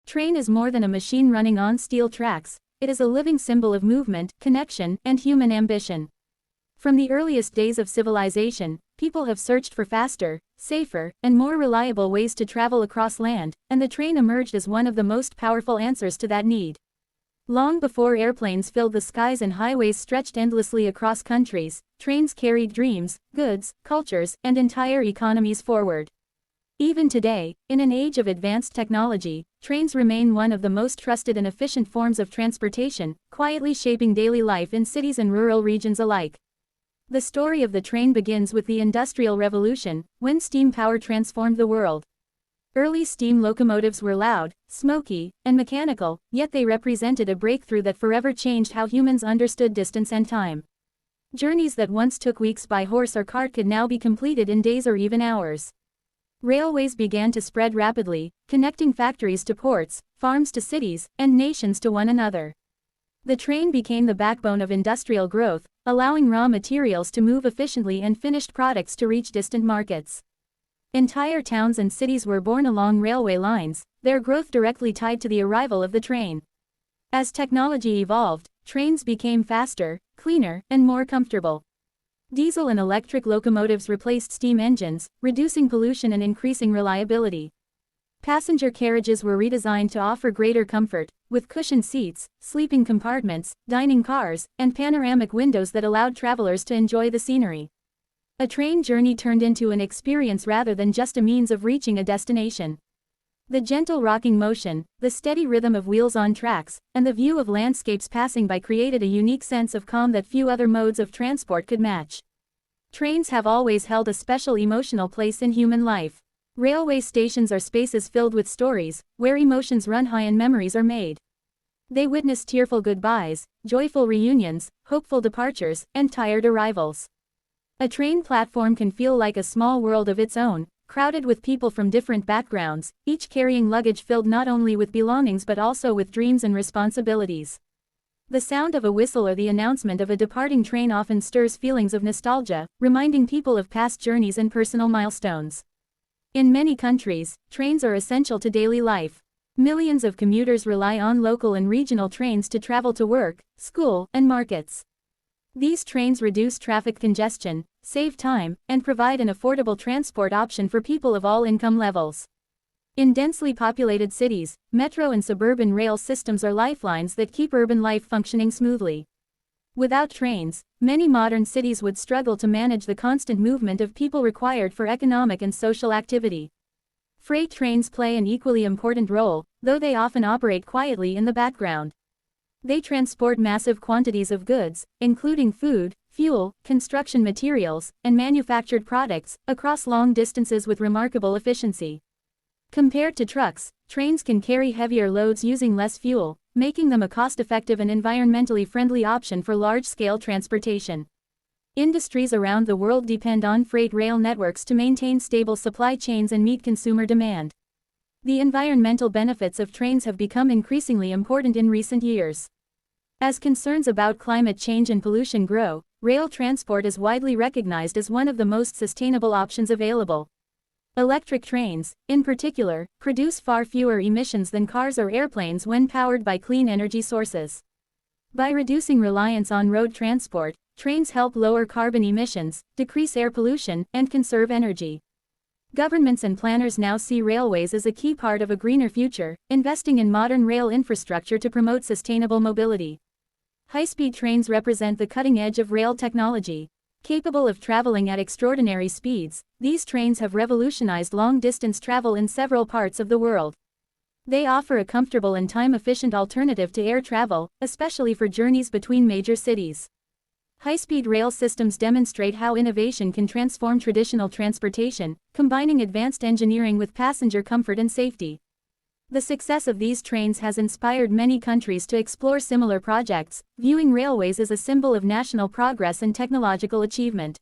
Train is more than a machine running on steel tracks. It is a living symbol of movement, connection, and human ambition. From the earliest days of civilization, people have searched for faster, safer, and more reliable ways to travel across land, and the train emerged as one of the most powerful answers to that need. Long before airplanes filled the skies and highways stretched endlessly across countries, trains carried dreams, goods, cultures, and entire economies forward. Even today, in an age of advanced technology, trains remain one of the most trusted and efficient forms of transportation, quietly shaping daily life in cities and rural regions alike. The story of the train begins with the Industrial Revolution, when steam power transformed the world. Early steam locomotives were loud, smoky, and mechanical, yet they represented a breakthrough that forever changed how humans understood distance and time. Journeys that once took weeks by horse or cart could now be completed in days or even hours. Railways began to spread rapidly, connecting factories to ports, farms to cities, and nations to one another. The train became the backbone of industrial growth, allowing raw materials to move efficiently and finished products to reach distant markets. Entire towns and cities were born along railway lines, their growth directly tied to the arrival of the train. As technology evolved, trains became faster, cleaner, and more comfortable. Diesel and electric locomotives replaced steam engines, reducing pollution and increasing reliability. Passenger carriages were redesigned to offer greater comfort, with cushioned seats, sleeping compartments, dining cars, and panoramic windows that allowed travelers to enjoy the scenery. A train journey turned into an experience rather than just a means of reaching a destination. The gentle rocking motion, the steady rhythm of wheels on tracks, and the view of landscapes passing by created a unique sense of calm that few other modes of transport could match. Trains have always held a special emotional place in human life. Railway stations are spaces filled with stories, where emotions run high and memories are made. They witness tearful goodbyes, joyful reunions, hopeful departures, and tired arrivals. A train platform can feel like a small world of its own, crowded with people from different backgrounds, each carrying luggage filled not only with belongings but also with dreams and responsibilities. The sound of a whistle or the announcement of a departing train often stirs feelings of nostalgia, reminding people of past journeys and personal milestones. In many countries, trains are essential to daily life. Millions of commuters rely on local and regional trains to travel to work, school, and markets. These trains reduce traffic congestion, save time, and provide an affordable transport option for people of all income levels. In densely populated cities, metro and suburban rail systems are lifelines that keep urban life functioning smoothly. Without trains, many modern cities would struggle to manage the constant movement of people required for economic and social activity. Freight trains play an equally important role, though they often operate quietly in the background. They transport massive quantities of goods, including food, fuel, construction materials, and manufactured products, across long distances with remarkable efficiency. Compared to trucks, trains can carry heavier loads using less fuel, making them a cost-effective and environmentally friendly option for large-scale transportation. Industries around the world depend on freight rail networks to maintain stable supply chains and meet consumer demand. The environmental benefits of trains have become increasingly important in recent years. As concerns about climate change and pollution grow, rail transport is widely recognized as one of the most sustainable options available. Electric trains, in particular, produce far fewer emissions than cars or airplanes when powered by clean energy sources. By reducing reliance on road transport, trains help lower carbon emissions, decrease air pollution, and conserve energy. Governments and planners now see railways as a key part of a greener future, investing in modern rail infrastructure to promote sustainable mobility. High-speed trains represent the cutting edge of rail technology. Capable of traveling at extraordinary speeds, these trains have revolutionized long-distance travel in several parts of the world. They offer a comfortable and time-efficient alternative to air travel, especially for journeys between major cities. High-speed rail systems demonstrate how innovation can transform traditional transportation, combining advanced engineering with passenger comfort and safety. The success of these trains has inspired many countries to explore similar projects, viewing railways as a symbol of national progress and technological achievement.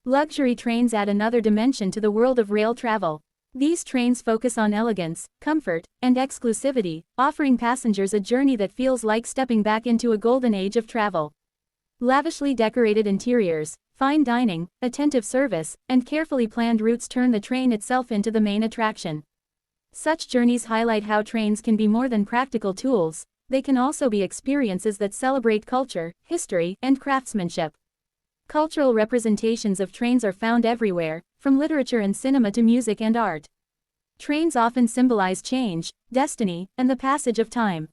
Luxury trains add another dimension to the world of rail travel. These trains focus on elegance, comfort, and exclusivity, offering passengers a journey that feels like stepping back into a golden age of travel. Lavishly decorated interiors, fine dining, attentive service, and carefully planned routes turn the train itself into the main attraction. Such journeys highlight how trains can be more than practical tools, they can also be experiences that celebrate culture, history, and craftsmanship. Cultural representations of trains are found everywhere, from literature and cinema to music and art. Trains often symbolize change, destiny, and the passage of time.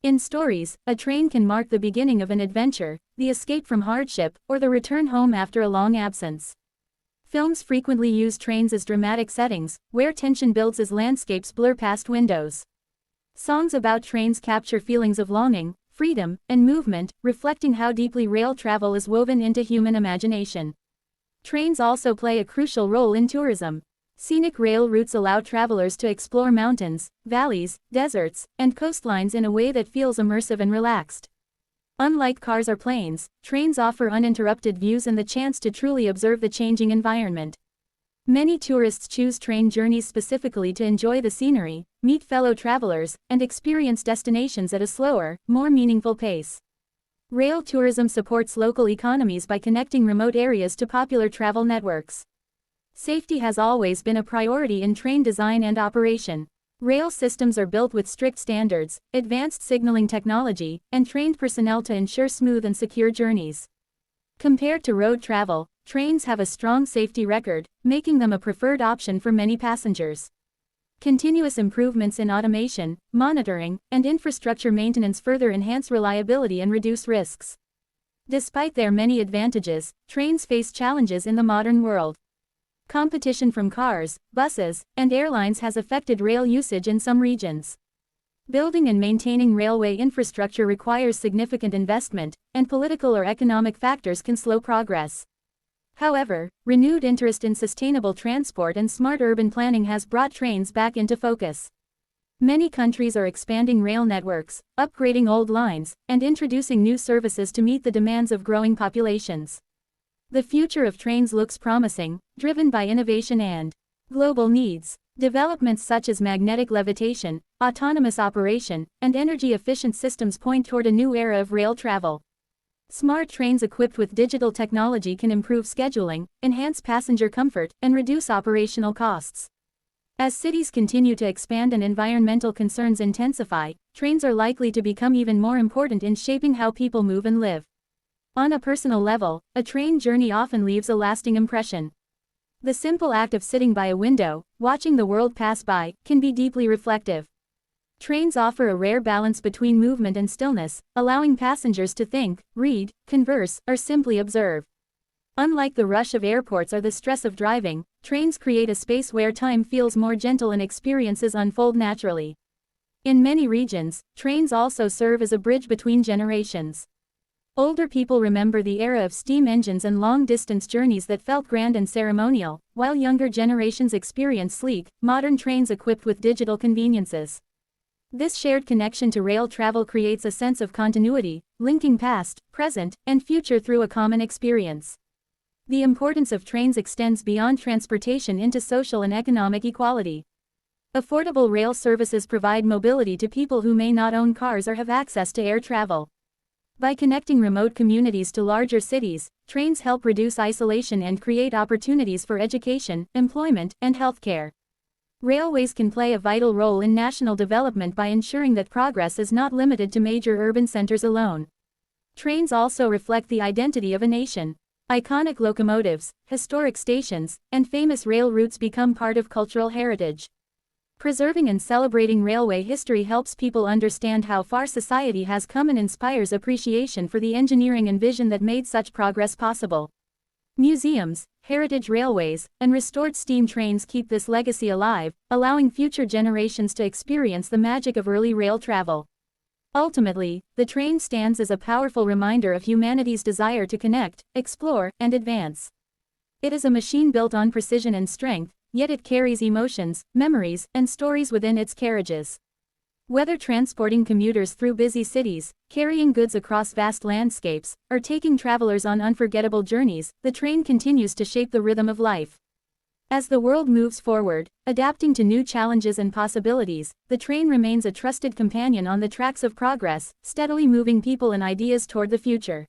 In stories, a train can mark the beginning of an adventure, the escape from hardship, or the return home after a long absence. Films frequently use trains as dramatic settings, where tension builds as landscapes blur past windows. Songs about trains capture feelings of longing, freedom, and movement, reflecting how deeply rail travel is woven into human imagination. Trains also play a crucial role in tourism. Scenic rail routes allow travelers to explore mountains, valleys, deserts, and coastlines in a way that feels immersive and relaxed. Unlike cars or planes, trains offer uninterrupted views and the chance to truly observe the changing environment. Many tourists choose train journeys specifically to enjoy the scenery, meet fellow travelers, and experience destinations at a slower, more meaningful pace. Rail tourism supports local economies by connecting remote areas to popular travel networks. Safety has always been a priority in train design and operation. Rail systems are built with strict standards, advanced signaling technology, and trained personnel to ensure smooth and secure journeys. Compared to road travel, trains have a strong safety record, making them a preferred option for many passengers. Continuous improvements in automation, monitoring, and infrastructure maintenance further enhance reliability and reduce risks. Despite their many advantages, trains face challenges in the modern world. Competition from cars, buses, and airlines has affected rail usage in some regions. Building and maintaining railway infrastructure requires significant investment, and political or economic factors can slow progress. However, renewed interest in sustainable transport and smart urban planning has brought trains back into focus. Many countries are expanding rail networks, upgrading old lines, and introducing new services to meet the demands of growing populations. The future of trains looks promising, driven by innovation and global needs. Developments such as magnetic levitation, autonomous operation, and energy-efficient systems point toward a new era of rail travel. Smart trains equipped with digital technology can improve scheduling, enhance passenger comfort, and reduce operational costs. As cities continue to expand and environmental concerns intensify, trains are likely to become even more important in shaping how people move and live. On a personal level, a train journey often leaves a lasting impression. The simple act of sitting by a window, watching the world pass by, can be deeply reflective. Trains offer a rare balance between movement and stillness, allowing passengers to think, read, converse, or simply observe. Unlike the rush of airports or the stress of driving, trains create a space where time feels more gentle and experiences unfold naturally. In many regions, trains also serve as a bridge between generations. Older people remember the era of steam engines and long-distance journeys that felt grand and ceremonial, while younger generations experience sleek, modern trains equipped with digital conveniences. This shared connection to rail travel creates a sense of continuity, linking past, present, and future through a common experience. The importance of trains extends beyond transportation into social and economic equality. Affordable rail services provide mobility to people who may not own cars or have access to air travel. By connecting remote communities to larger cities, trains help reduce isolation and create opportunities for education, employment, and healthcare. Railways can play a vital role in national development by ensuring that progress is not limited to major urban centers alone. Trains also reflect the identity of a nation. Iconic locomotives, historic stations, and famous rail routes become part of cultural heritage. Preserving and celebrating railway history helps people understand how far society has come and inspires appreciation for the engineering and vision that made such progress possible. Museums, heritage railways, and restored steam trains keep this legacy alive, allowing future generations to experience the magic of early rail travel. Ultimately, the train stands as a powerful reminder of humanity's desire to connect, explore, and advance. It is a machine built on precision and strength, yet it carries emotions, memories, and stories within its carriages. Whether transporting commuters through busy cities, carrying goods across vast landscapes, or taking travelers on unforgettable journeys, the train continues to shape the rhythm of life. As the world moves forward, adapting to new challenges and possibilities, the train remains a trusted companion on the tracks of progress, steadily moving people and ideas toward the future.